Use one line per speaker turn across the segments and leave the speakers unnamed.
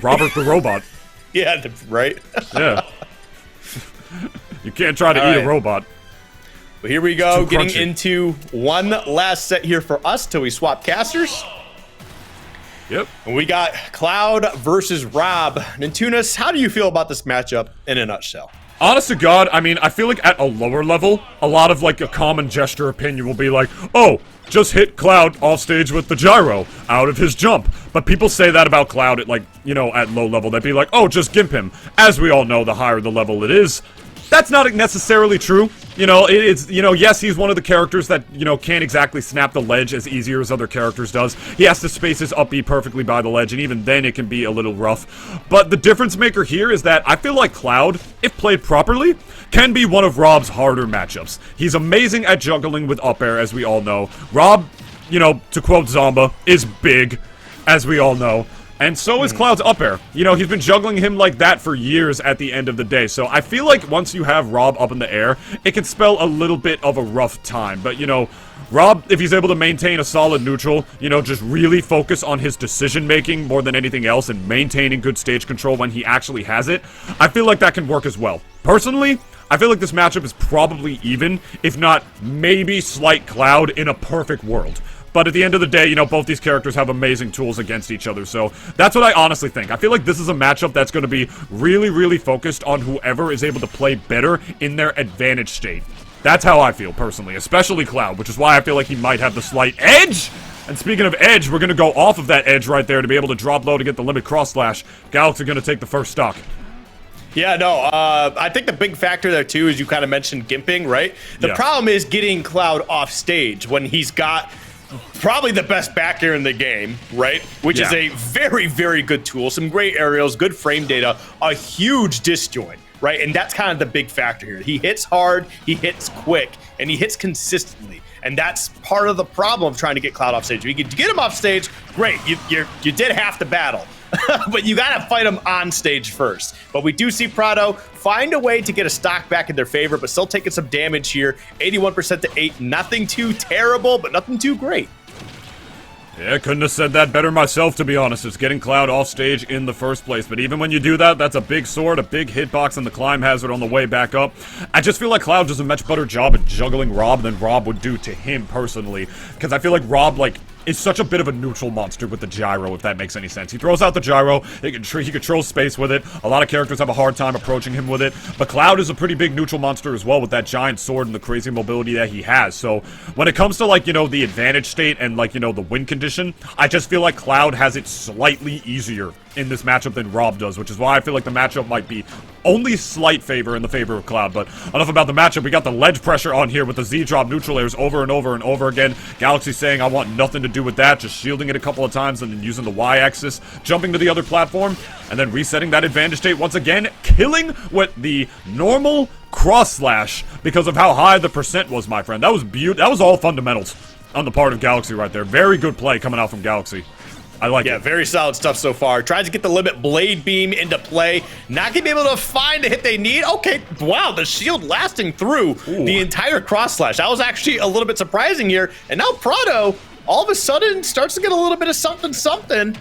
Robert the Robot.
Yeah, right?
Yeah. You can't try to eat a robot.
Well, here we go, getting into one last set here for us till we swap casters.
Yep.
And we got Cloud versus Rob. Nintunas, how do you feel about this matchup in a nutshell?
Honest to God, I mean, I feel like at a lower level, a lot of, like, a common gesture opinion will be like, oh, just hit Cloud off stage with the gyro out of his jump. But people say that about Cloud at, like, you know, at low level. They'd be like, oh, just gimp him. As we all know, the higher the level it is, that's not necessarily true. You know, it's, you know, yes, he's one of the characters that, you know, can't exactly snap the ledge as easier as other characters does. He has to space his up B perfectly by the ledge, and even then it can be a little rough. But the difference maker here is that I feel like Cloud, if played properly, can be one of Rob's harder matchups. He's amazing at juggling with up air, as we all know. Rob, you know, to quote Zomba, is big, as we all know. And so is Cloud's up air. You know, he's been juggling him like that for years at the end of the day. So I feel like once you have Rob up in the air, it can spell a little bit of a rough time. But, you know, Rob, if he's able to maintain a solid neutral, you know, just really focus on his decision-making more than anything else and maintaining good stage control when he actually has it, I feel like that can work as well. Personally, I feel like this matchup is probably even, if not maybe slight Cloud in a perfect world. But at the end of the day, you know, both these characters have amazing tools against each other, so that's what I honestly think. I feel like this is a matchup that's going to be really, really focused on whoever is able to play better in their advantage state. That's how I feel, personally, especially Cloud, which is why I feel like he might have the slight edge. And speaking of edge, we're going to go off of that edge right there to be able to drop low to get the limit cross slash. Galaxy going to take the first stock.
Yeah, no, I think the big factor there, too, is you kind of mentioned gimping, right? The problem is getting Cloud off stage when he's got probably the best back air in the game, right? Which is a very, very good tool. Some great aerials, good frame data, a huge disjoint, right? And that's kind of the big factor here. He hits hard, he hits quick, and he hits consistently. And that's part of the problem of trying to get Cloud off stage. If you could get him off stage, great. You did half the battle. But you gotta fight him on stage first. But we do see Prado find a way to get a stock back in their favor, but still taking some damage here. 81% to 8. Nothing too terrible, but nothing too great.
Yeah, couldn't have said that better myself, to be honest. It's getting Cloud off stage in the first place. But even when you do that, that's a big sword, a big hitbox, and the climb hazard on the way back up. I just feel like Cloud does a much better job at juggling Rob than Rob would do to him personally. Because I feel like Rob, like, is such a bit of a neutral monster with the gyro, if that makes any sense. He throws out the gyro, he controls space with it. A lot of characters have a hard time approaching him with it. But Cloud is a pretty big neutral monster as well with that giant sword and the crazy mobility that he has. So when it comes to, like, you know, the advantage state and, like, you know, the win condition, I just feel like Cloud has it slightly easier in this matchup than Rob does, which is why I feel like the matchup might be only slight favor in the favor of Cloud. But enough about the matchup. We got the ledge pressure on here with the Z-drop neutral airs over and over and over again. Galaxy saying, I want nothing to do with that, just shielding it a couple of times and then using the Y-axis, jumping to the other platform, and then resetting that advantage state once again, killing with the normal cross slash because of how high the percent was, my friend. That was that was all fundamentals on the part of Galaxy right there. Very good play coming out from Galaxy. I like it.
Yeah, very solid stuff so far. Tries to get the limit blade beam into play. Not gonna be able to find the hit they need. Okay, wow, the shield lasting through the entire cross slash. That was actually a little bit surprising here. And now Prado, all of a sudden, starts to get a little bit of something.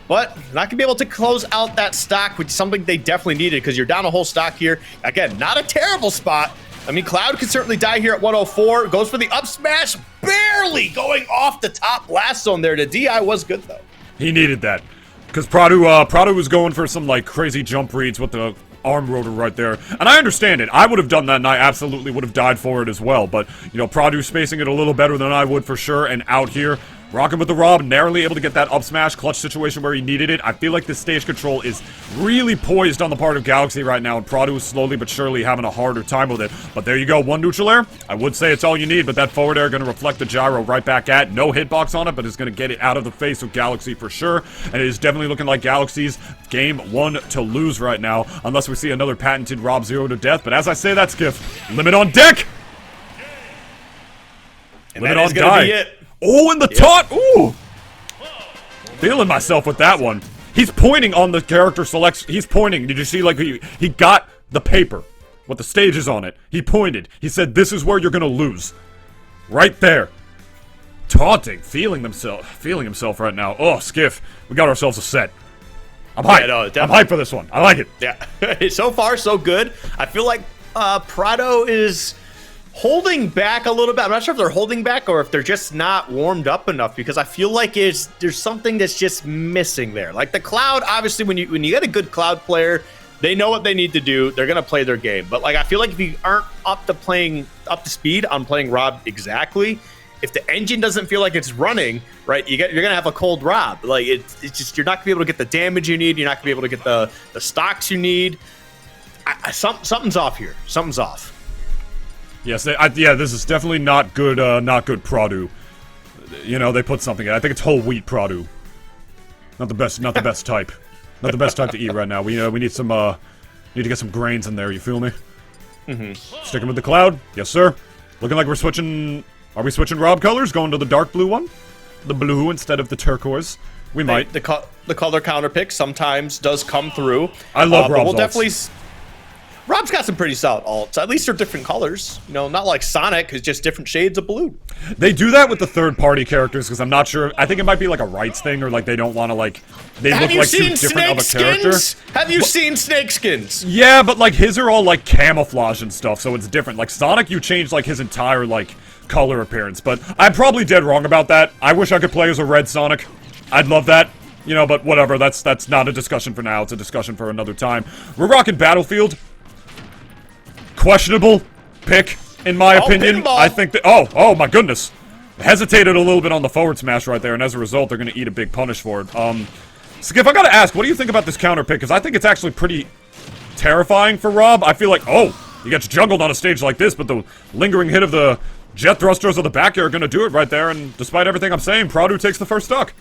But not gonna be able to close out that stock, which is something they definitely needed because you're down a whole stock here. Again, not a terrible spot. I mean, Cloud could certainly die here at 104. Goes for the up smash, barely going off the top blast zone there. The DI was good, though.
He needed that. Because Prado was going for some, like, crazy jump reads with the arm rotor right there. And I understand it. I would have done that, and I absolutely would have died for it as well. But, you know, Prado spacing it a little better than I would for sure. And out here, rocking with the Rob, narrowly able to get that up smash clutch situation where he needed it. I feel like this stage control is really poised on the part of Galaxy right now, and Prado is slowly but surely having a harder time with it. But there you go, one neutral air. I would say it's all you need, but that forward air going to reflect the gyro right back at. No hitbox on it, but it's going to get it out of the face of Galaxy for sure. And it is definitely looking like Galaxy's game 1 to lose right now, unless we see another patented Rob 0 to death. But as I say that, Skiff, limit on deck!
And limit on die. Be it.
Oh, and the taunt! Ooh! Feeling myself with that one. He's pointing on the character selection. He's pointing. Did you see, like, he got the paper with the stages on it. He pointed. He said, this is where you're gonna lose. Right there. Taunting. Feeling himself right now. Oh, Skiff. We got ourselves a set. I'm hyped.
Yeah,
I'm hyped for this one. I like it.
Yeah. So far, so good. I feel like Prado is holding back a little bit. I'm not sure if they're holding back or if they're just not warmed up enough, because I feel like there's something that's just missing there. Like the Cloud, obviously, when you get a good Cloud player, they know what they need to do. They're gonna play their game. But like I feel like if you aren't up to speed on playing Rob exactly, if the engine doesn't feel like it's running, right, you're gonna have a cold Rob. Like it's just, you're not gonna be able to get the damage you need. You're not gonna be able to get the stocks you need. Something's off here. Something's off.
Yes, yeah, this is definitely not good. Not good Prado. You know, they put something in. I think it's whole wheat Prado. Not the best. Not the best type. Not the best type to eat right now. We need some. Need to get some grains in there. You feel me? Sticking with the Cloud. Yes, sir. Looking like we're switching. Are we switching Rob colors? Going to the dark blue one? The blue instead of the turquoise? We might.
The color counter pick sometimes does come through.
I love Rob's
we'll
alts.
definitely. Rob's got some pretty solid alts. At least they're different colors. You know, not like Sonic, who's just different shades of blue.
They do that with the third-party characters because I'm not sure. I think it might be like a rights thing, or like they don't want to like. They look like too different of a character.
Have you seen Snake Skins?
Yeah, but like his are all like camouflage and stuff, so it's different. Like Sonic, you change like his entire like color appearance. But I'm probably dead wrong about that. I wish I could play as a red Sonic. I'd love that. You know, but whatever. That's not a discussion for now. It's a discussion for another time. We're rocking Battlefield. Questionable pick, in my opinion.
Pinball.
I think that. Oh my goodness. Hesitated a little bit on the forward smash right there, and as a result, they're going to eat a big punish for it. Skip, I got to ask, what do you think about this counter pick? Because I think it's actually pretty terrifying for Rob. I feel like, he gets juggled on a stage like this, but the lingering hit of the jet thrusters of the back air are going to do it right there, and despite everything I'm saying, Prado takes the first stock.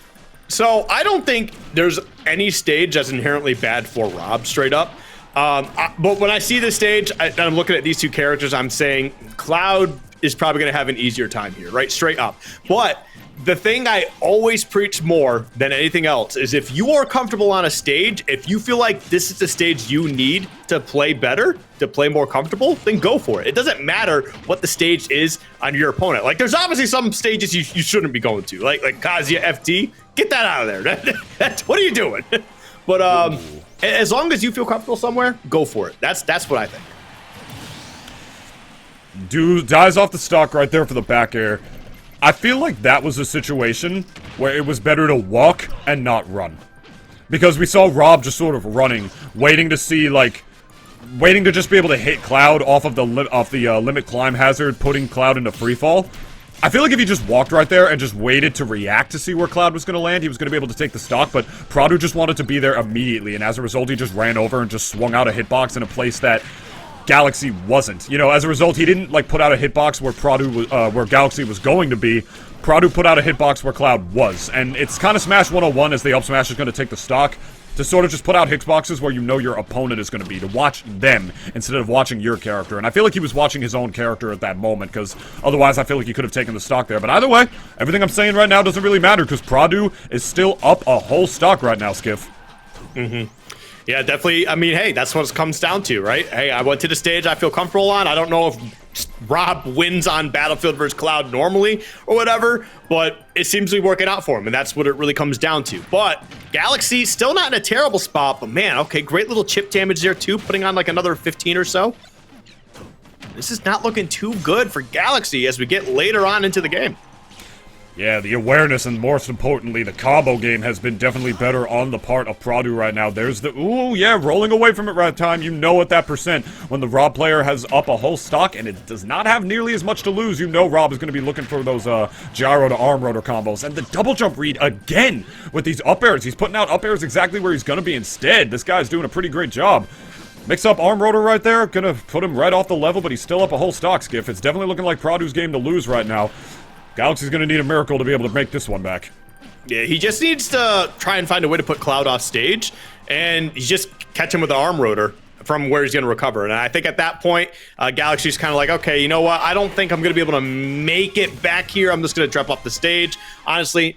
So, I don't think there's any stage that's inherently bad for Rob, straight up. But when I see this stage, I'm looking at these two characters, I'm saying Cloud is probably going to have an easier time here, right? Straight up. But the thing I always preach more than anything else is if you are comfortable on a stage, if you feel like this is the stage you need to play better, to play more comfortable, then go for it. It doesn't matter what the stage is on your opponent. Like, there's obviously some stages you shouldn't be going to, like Kazuya FT. Get that out of there. What are you doing? But as long as you feel comfortable somewhere, go for it. That's what I think.
Dude dies off the stock right there for the back air. I feel like that was a situation where it was better to walk and not run. Because we saw Rob just sort of running, waiting to just be able to hit Cloud off of the limit climb hazard, putting Cloud into freefall. I feel like if he just walked right there and just waited to react to see where Cloud was going to land, he was going to be able to take the stock, but Prado just wanted to be there immediately, and as a result, he just ran over and just swung out a hitbox in a place that Galaxy wasn't. You know, as a result, he didn't, like, put out a hitbox where where Galaxy was going to be. Prado put out a hitbox where Cloud was, and it's kind of Smash 101 as the up smash is going to take the stock, to sort of just put out hitboxes where you know your opponent is going to be, to watch them instead of watching your character. And I feel like he was watching his own character at that moment, because otherwise I feel like he could have taken the stock there. But either way, everything I'm saying right now doesn't really matter, because Prado is still up a whole stock right now, Skiff.
Yeah, definitely. I mean, hey, that's what it comes down to, right? Hey, I went to the stage I feel comfortable on. I don't know if Rob wins on Battlefield versus Cloud normally or whatever, but it seems to be working out for him, and that's what it really comes down to. But Galaxy still not in a terrible spot, but man, okay, great little chip damage there too, putting on like another 15 or so. This is not looking too good for Galaxy as we get later on into the game.
Yeah, the awareness and most importantly, the combo game has been definitely better on the part of Prado right now. There's the, ooh, yeah, rolling away from it right time. You know at that percent, when the Rob player has up a whole stock and it does not have nearly as much to lose, you know Rob is going to be looking for those gyro to arm rotor combos. And the double jump read again with these up airs. He's putting out up airs exactly where he's going to be instead. This guy's doing a pretty great job. Mix up arm rotor right there, gonna put him right off the level, but he's still up a whole stock, Skiff. It's definitely looking like Prado's game to lose right now. Galaxy's gonna need a miracle to be able to make this one back.
Yeah, he just needs to try and find a way to put Cloud off stage, and he's just catch him with the arm rotor from where he's going to recover. And I think at that point, Galaxy's kind of like, okay, you know what? I don't think I'm going to be able to make it back here. I'm just going to drop off the stage. Honestly,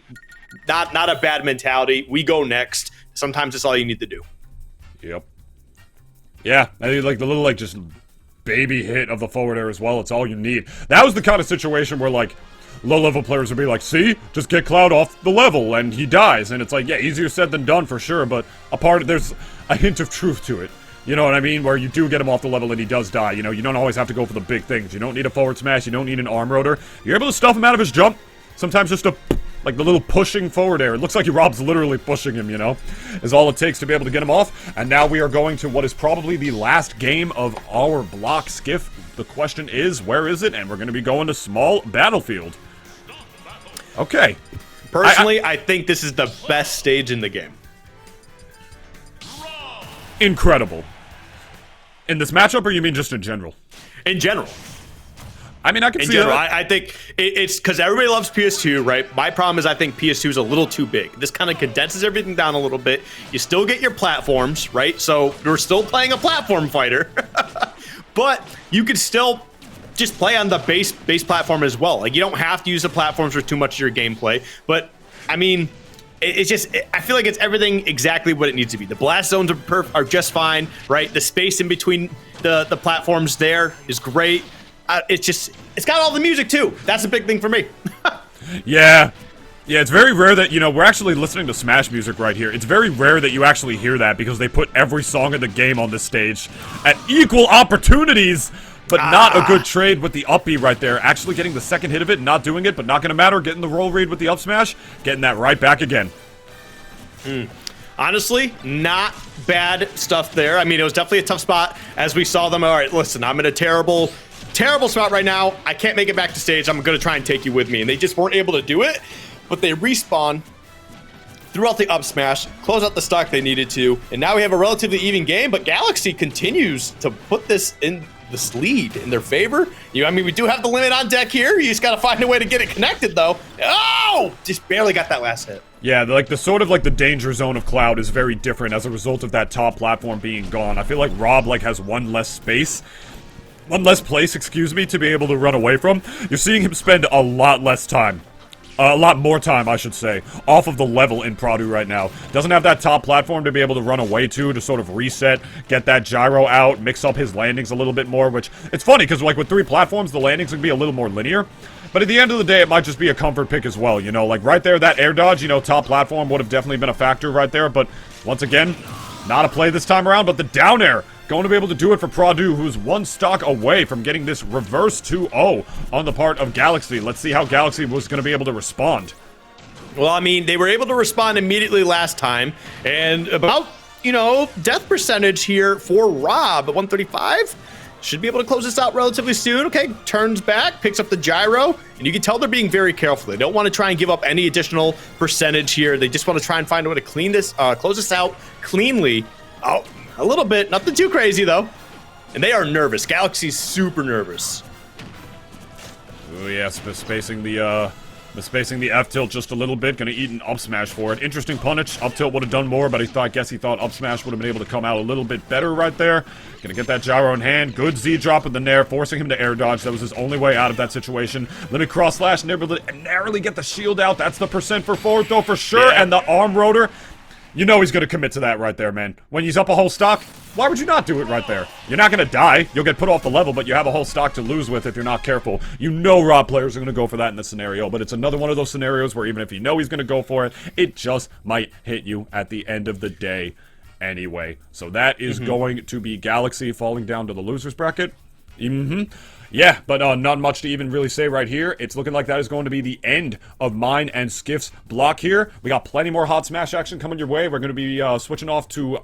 not a bad mentality. We go next. Sometimes that's all you need to do.
Yep. Yeah, I think like the little just baby hit of the forward air as well. It's all you need. That was the kind of situation where low-level players would be like, see? Just get Cloud off the level, and he dies. And it's like, yeah, easier said than done for sure, but there's a hint of truth to it. You know what I mean? Where you do get him off the level and he does die. You know, you don't always have to go for the big things. You don't need a forward smash. You don't need an arm rotor. You're able to stuff him out of his jump. Sometimes just like the little pushing forward air. It looks like Rob's literally pushing him, you know? Is all it takes to be able to get him off. And now we are going to what is probably the last game of our block, Skiff. The question is, where is it? And we're going to be going to Small Battlefield. Okay.
Personally, I think this is the best stage in the game.
Incredible. In this matchup, or you mean just in general?
In general.
I mean, I can
in
see
general,
that.
I think it's because everybody loves PS2, right? My problem is I think PS2 is a little too big. This kind of condenses everything down a little bit. You still get your platforms, right? So we're still playing a platform fighter. But you can still just play on the base platform as well. Like, you don't have to use the platforms for too much of your gameplay. But, I mean, it's just, I feel like it's everything exactly what it needs to be. The blast zones are just fine, right? The space in between the platforms there is great. It's got all the music too. That's a big thing for me.
Yeah, it's very rare that, you know, we're actually listening to Smash music right here. It's very rare that you actually hear that because they put every song in the game on this stage at equal opportunities, but not a good trade with the up B right there. Actually getting the second hit of it, not doing it, but not gonna matter. Getting the roll read with the up smash, getting that right back again.
Honestly, not bad stuff there. I mean, it was definitely a tough spot as we saw them. All right, listen, I'm in a terrible spot right now. I can't make it back to stage. I'm going to try and take you with me. And they just weren't able to do it, but they respawn, threw out the up smash, close out the stock they needed to, and now we have a relatively even game, but Galaxy continues to put this in this lead in their favor. I mean, we do have the limit on deck here. You just got to find a way to get it connected, though. Oh! Just barely got that last hit.
Yeah, like the danger zone of Cloud is very different as a result of that top platform being gone. I feel like Rob has one less place, excuse me, to be able to run away from. You're seeing him spend a lot less time. A lot more time, I should say, off of the level in Prado right now. Doesn't have that top platform to be able to run away to sort of reset, get that gyro out, mix up his landings a little bit more, which, it's funny, because, like, with 3 platforms, the landings can be a little more linear. But at the end of the day, it might just be a comfort pick as well, you know? Like, right there, that air dodge, you know, top platform would have definitely been a factor right there, but, once again, not a play this time around, but the down air going to be able to do it for Prado, who's 1 stock away from getting this reverse 2-0 on the part of Galaxy. Let's see how Galaxy was going to be able to respond.
Well, I mean, they were able to respond immediately last time, and about, you know, death percentage here for Rob at 135. Should be able to close this out relatively soon. Okay, turns back, picks up the gyro, and you can tell they're being very careful. They don't want to try and give up any additional percentage here. They just want to try and find a way to clean this, close this out cleanly. Oh, a little bit, nothing too crazy though. And they are nervous. Galaxy's super nervous.
Oh yes, spacing the F tilt just a little bit. Gonna eat an up smash for it. Interesting punish. Up tilt would have done more, but I guess he thought up smash would have been able to come out a little bit better right there. Gonna get that gyro in hand. Good Z drop in the nair, forcing him to air dodge. That was his only way out of that situation. Limit cross slash, narrowly get the shield out. That's the percent for forward though for sure. Yeah. And the arm rotor. You know he's going to commit to that right there, man. When he's up a whole stock, why would you not do it right there? You're not going to die. You'll get put off the level, but you have a whole stock to lose with if you're not careful. You know Rob players are going to go for that in this scenario, but it's another one of those scenarios where even if you know he's going to go for it, it just might hit you at the end of the day anyway. So that is going to be Galaxy falling down to the loser's bracket. Yeah, but not much to even really say right here. It's looking like that is going to be the end of mine and Skiff's block here. We got plenty more hot smash action coming your way. We're going to be switching off to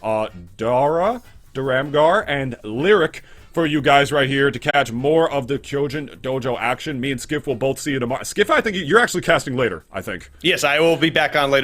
Daramgar, and Lyric for you guys right here to catch more of the Kyojin Dojo action. Me and Skiff will both see you tomorrow. Skiff, I think you're actually casting later, I think.
Yes, I will be back on later.